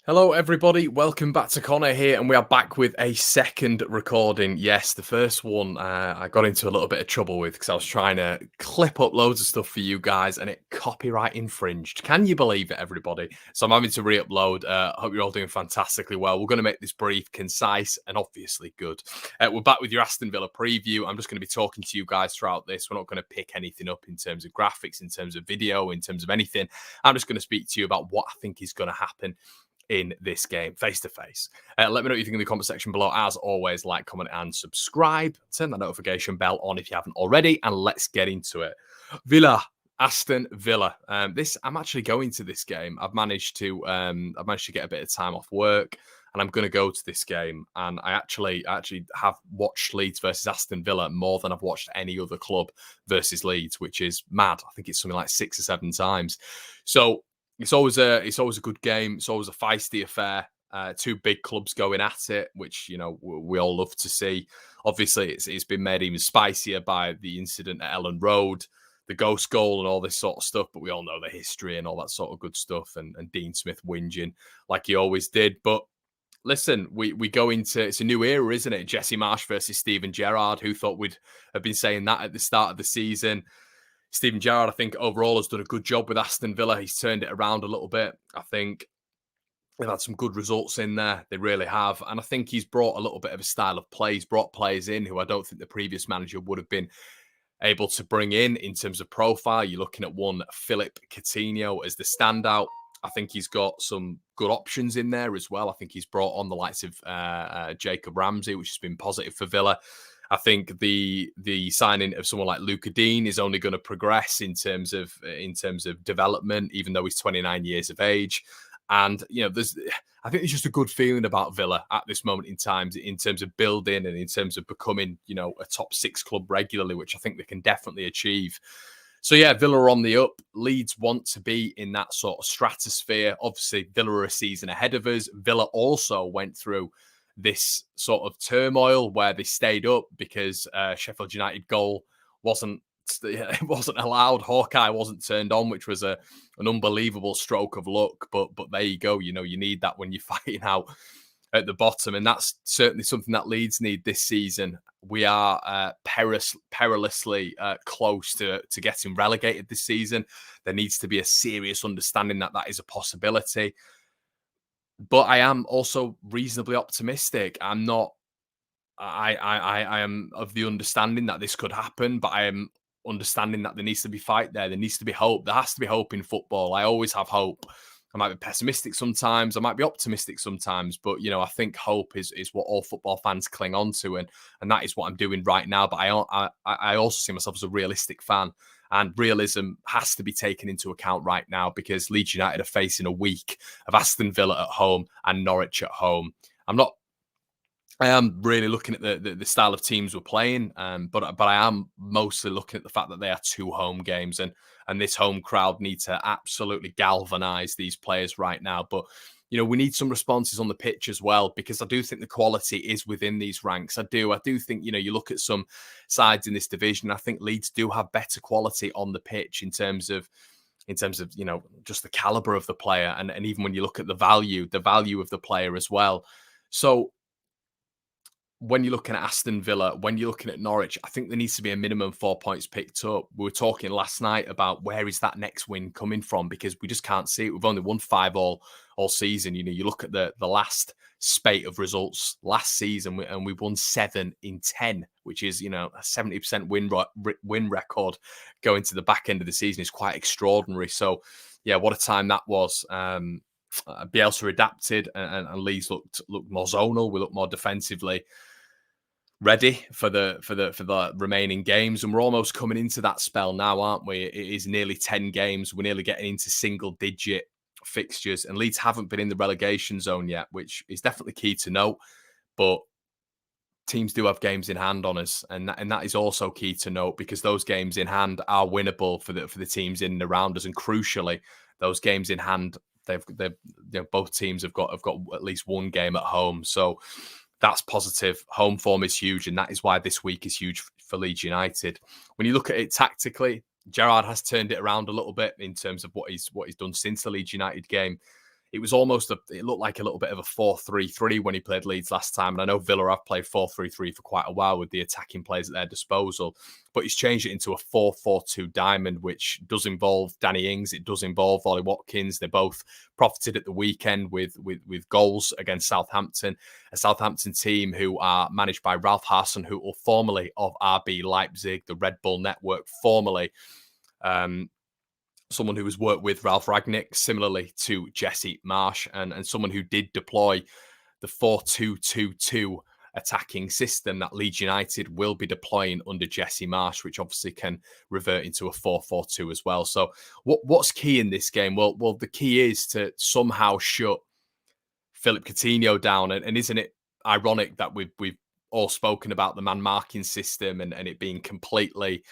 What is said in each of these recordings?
Hello, everybody. Welcome back to Connor here, and we are back with a second recording. Yes, the first one I got into a little bit of trouble with because I was trying to clip up loads of stuff for you guys, and it copyright infringed. Can you believe it, everybody? So I'm having to re-upload. I hope you're all doing fantastically well. We're going to make this brief, concise, and obviously good. We're back with your Aston Villa preview. I'm just going to be talking to you guys throughout this. We're not going to pick anything up in terms of graphics, in terms of video, in terms of anything. I'm just going to speak to you about what I think is going to happen in this game face to face. Let me know what you think in the comment section below. As always, like, comment, and subscribe. Turn that notification bell on if you haven't already, and let's get into it. Aston Villa. I'm actually going to this game. I've managed to get a bit of time off work, and I'm going to go to this game. And I actually have watched Leeds versus Aston Villa more than I've watched any other club versus Leeds, which is mad. I think it's something like 6 or 7 times. So it's always a good game. It's always a feisty affair. Two big clubs going at it, which we all love to see. Obviously, it's been made even spicier by the incident at Ellen Road, the ghost goal, and all this sort of stuff. But we all know the history and all that sort of good stuff. And Dean Smith whinging like he always did. But listen, we go into it's a new era, isn't it? Jesse Marsch versus Steven Gerrard. Who thought we'd have been saying that at the start of the season? Steven Gerrard, I think, overall has done a good job with Aston Villa. He's turned it around a little bit. I think they've had some good results in there. They really have. And I think he's brought a little bit of a style of play. He's brought players in who I don't think the previous manager would have been able to bring in terms of profile. You're looking at one Philip Coutinho as the standout. I think he's got some good options in there as well. I think he's brought on the likes of Jacob Ramsey, which has been positive for Villa. I think the signing of someone like Luca Dean is only going to progress in terms of development, even though he's 29 years of age. And I think there's just a good feeling about Villa at this moment in time, in terms of building and in terms of becoming a top 6 club regularly, which I think they can definitely achieve. So yeah, Villa are on the up. Leeds want to be in that sort of stratosphere. Obviously, Villa are a season ahead of us. Villa also went through this sort of turmoil where they stayed up because Sheffield United goal wasn't allowed. Hawkeye wasn't turned on, which was an unbelievable stroke of luck. But there you go. You need that when you're fighting out at the bottom, and that's certainly something that Leeds need this season. We are perilously close to getting relegated this season. There needs to be a serious understanding that is a possibility. But I am also reasonably optimistic. I am of the understanding that this could happen, but I am understanding that there needs to be fight there. There needs to be hope. There has to be hope in football. I always have hope. I might be pessimistic sometimes. I might be optimistic sometimes, but I think hope is what all football fans cling on to, and that is what I'm doing right now. But I also see myself as a realistic fan. And realism has to be taken into account right now because Leeds United are facing a week of Aston Villa at home and Norwich at home. I am really looking at the style of teams we're playing, but I am mostly looking at the fact that they are 2 home games, and this home crowd need to absolutely galvanise these players right now. But we need some responses on the pitch as well, because I do think the quality is within these ranks. I do think, you look at some sides in this division, I think Leeds do have better quality on the pitch in terms of just the caliber of the player. And even when you look at the value of the player as well. So when you're looking at Aston Villa, when you're looking at Norwich, I think there needs to be a minimum 4 points picked up. We were talking last night about where is that next win coming from, because we just can't see it. We've only won 5 all season. You look at the last spate of results last season, and we've won 7 in 10, which is a 70% win record going to the back end of the season. Is quite extraordinary. So yeah, what a time that was. Bielsa adapted, and Leeds looked more zonal. We looked more defensively ready for the remaining games, and we're almost coming into that spell now, aren't we? It is nearly 10 games. We're nearly getting into single-digit fixtures, and Leeds haven't been in the relegation zone yet, which is definitely key to note. But teams do have games in hand on us, and that is also key to note, because those games in hand are winnable for the teams in and around us, and crucially, those games in hand, both teams have got at least one game at home, so that's positive. Home form is huge, and that is why this week is huge for Leeds United. When you look at it tactically, Gerrard has turned it around a little bit in terms of what he's done since the Leeds United game. it was almost it looked like a little bit of a 4-3-3 when he played Leeds last time. And I know Villa have played 4-3-3 for quite a while with the attacking players at their disposal, but he's changed it into a 4-4-2 diamond, which does involve Danny Ings. It does involve Ollie Watkins. They both profited at the weekend with goals against Southampton, a Southampton team who are managed by Ralph Hasenhüttl, formerly of RB Leipzig, the Red Bull network, formerly someone who has worked with Ralph Ragnick, similarly to Jesse Marsch, and someone who did deploy the 4-2-2-2 attacking system that Leeds United will be deploying under Jesse Marsch, which obviously can revert into a 4-4-2 as well. So what's key in this game? Well, the key is to somehow shut Philip Coutinho down. And isn't it ironic that we've all spoken about the man marking system and it being completely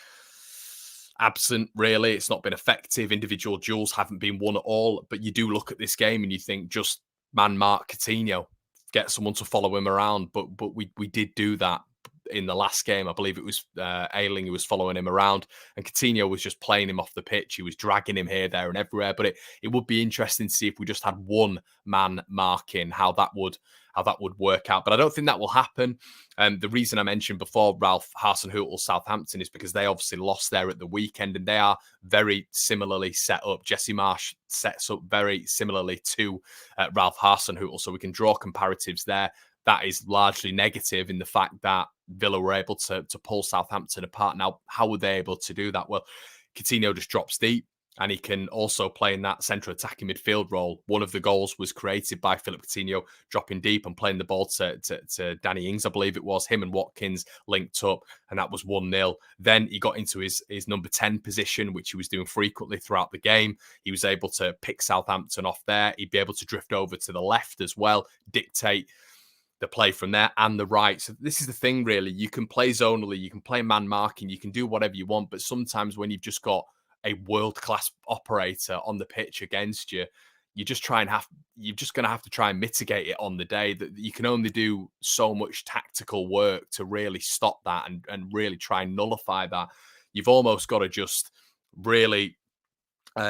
absent, really. It's not been effective. Individual duels haven't been won at all. But you do look at this game and you think, just man mark Coutinho, get someone to follow him around. But we did do that in the last game. I believe it was Ayling who was following him around, and Coutinho was just playing him off the pitch. He was dragging him here, there, and everywhere. But it would be interesting to see if we just had one man marking, how that would work out. But I don't think that will happen. The reason I mentioned before Ralph Hasenhüttl Southampton is because they obviously lost there at the weekend, and they are very similarly set up. Jesse Marsch sets up very similarly to Ralph Hasenhüttl, so we can draw comparatives there. That is largely negative in the fact that Villa were able to pull Southampton apart. Now, how were they able to do that? Well, Coutinho just drops deep, and he can also play in that central attacking midfield role. One of the goals was created by Philip Coutinho dropping deep and playing the ball to Danny Ings, I believe it was. Him and Watkins linked up, and that was 1-0. Then he got into his number 10 position, which he was doing frequently throughout the game. He was able to pick Southampton off there. He'd be able to drift over to the left as well, dictate the play from there and the right. So this is the thing, really. You can play zonally, you can play man marking, you can do whatever you want, but sometimes when you've just got a world-class operator on the pitch against you, you're just going to have to try and mitigate it on the day. That you can only do so much tactical work to really stop that and really try and nullify that. You've almost got to just really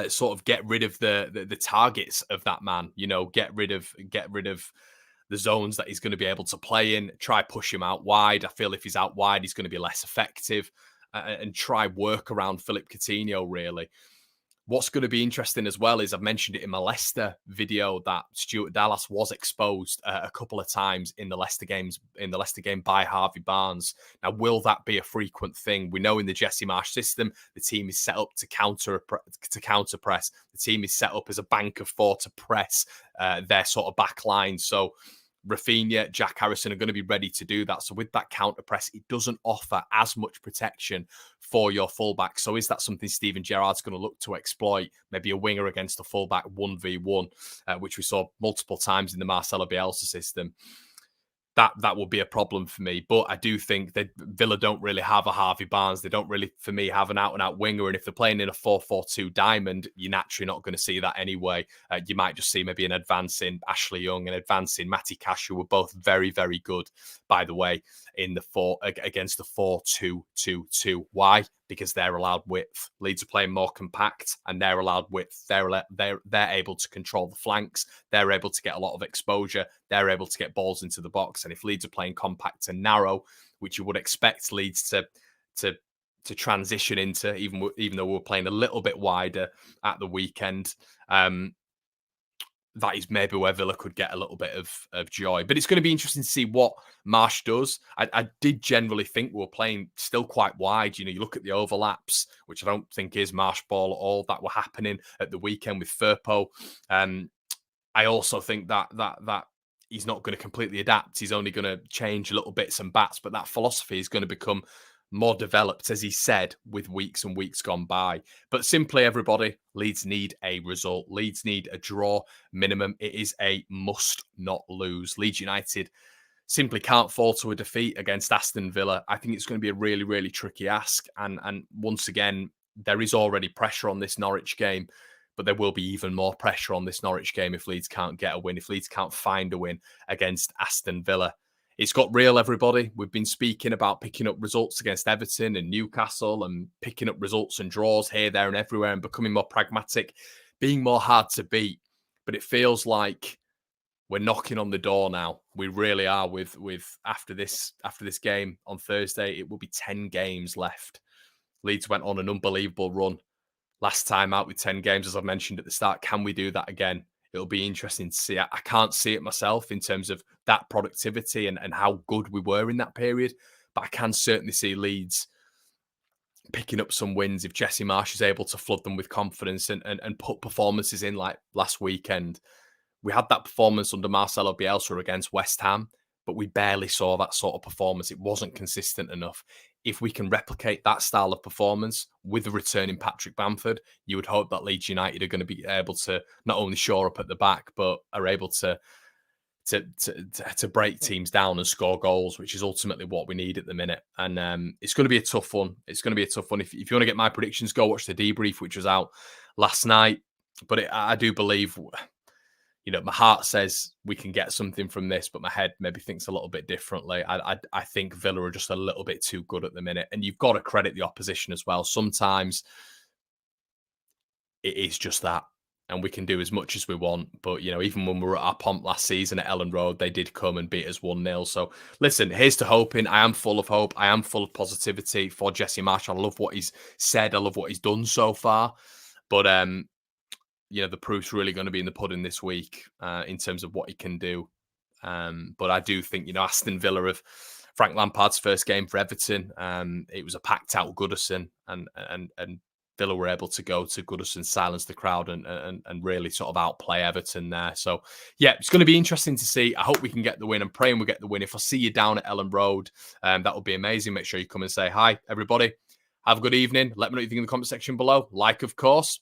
sort of get rid of the targets of that man. You know, get rid of the zones that he's going to be able to play in, try push him out wide. I feel if he's out wide, he's going to be less effective, and try work around Philip Coutinho, really. What's going to be interesting as well is, I've mentioned it in my Leicester video, that Stuart Dallas was exposed a couple of times in the Leicester game by Harvey Barnes. Now, will that be a frequent thing? We know in the Jesse Marsch system, the team is set up to counter press. The team is set up as a bank of four to press their sort of back line. So Rafinha, Jack Harrison are going to be ready to do that. So with that counter press, it doesn't offer as much protection for your fullback. So is that something Steven Gerrard's going to look to exploit? Maybe a winger against a fullback 1v1, which we saw multiple times in the Marcelo Bielsa system. That would be a problem for me. But I do think that Villa don't really have a Harvey Barnes. They don't really, for me, have an out-and-out winger. And if they're playing in a 4-4-2 diamond, you're naturally not going to see that anyway. You might just see maybe an advance in Ashley Young, an advance in Matty Cash, who were both very, very good, by the way, in against the 4-2-2-2. Why? Because they're allowed width. Leeds are playing more compact, and they're allowed width. They're able to control the flanks. They're able to get a lot of exposure. They're able to get balls into the box. And if Leeds are playing compact and narrow, which you would expect Leeds to transition into, even though we're playing a little bit wider at the weekend, that is maybe where Villa could get a little bit of joy. But it's going to be interesting to see what Marsch does. I did generally think we were playing still quite wide. You know, you look at the overlaps, which I don't think is Marsch ball at all, that were happening at the weekend with Firpo. I also think that he's not going to completely adapt. He's only going to change little bits and bats, but that philosophy is going to become more developed, as he said, with weeks and weeks gone by. But simply, everybody, Leeds need a result. Leeds need a draw minimum. It is a must not lose. Leeds United simply can't fall to a defeat against Aston Villa. I think it's going to be a really, really tricky ask. And once again, there is already pressure on this Norwich game, but there will be even more pressure on this Norwich game if Leeds can't get a win, if Leeds can't find a win against Aston Villa. It's got real, everybody. We've been speaking about picking up results against Everton and Newcastle and picking up results and draws here, there and everywhere and becoming more pragmatic, being more hard to beat. but it feels like we're knocking on the door now. We really are. With after this game on Thursday, it will be 10 games left. Leeds went on an unbelievable run last time out with 10 games, as I've mentioned at the start. Can we do that again? It'll be interesting to see. I can't see it myself in terms of that productivity and how good we were in that period, but I can certainly see Leeds picking up some wins if Jesse Marsch is able to flood them with confidence and put performances in like last weekend. We had that performance under Marcelo Bielsa against West Ham, but we barely saw that sort of performance. It wasn't consistent enough. If we can replicate that style of performance with the returning Patrick Bamford, you would hope that Leeds United are going to be able to not only shore up at the back, but are able to break teams down and score goals, which is ultimately what we need at the minute. And it's going to be a tough one. It's going to be a tough one. If you want to get my predictions, go watch the debrief, which was out last night. But I do believe, my heart says we can get something from this, but my head maybe thinks a little bit differently. I think Villa are just a little bit too good at the minute. And you've got to credit the opposition as well. Sometimes it is just that. And we can do as much as we want. But, even when we were at our pomp last season at Ellen Road, they did come and beat us 1-0. So, listen, here's to hoping. I am full of hope. I am full of positivity for Jesse Marsch. I love what he's said. I love what he's done so far. But, the proof's really going to be in the pudding this week in terms of what he can do. But I do think, Aston Villa of Frank Lampard's first game for Everton, it was a packed-out Goodison. And Villa were able to go to Goodison, silence the crowd and really sort of outplay Everton there. So, yeah, it's going to be interesting to see. I hope we can get the win. I'm praying we get the win. If I see you down at Ellen Road, that would be amazing. Make sure you come and say hi, everybody. Have a good evening. Let me know what you think in the comment section below. Like, of course.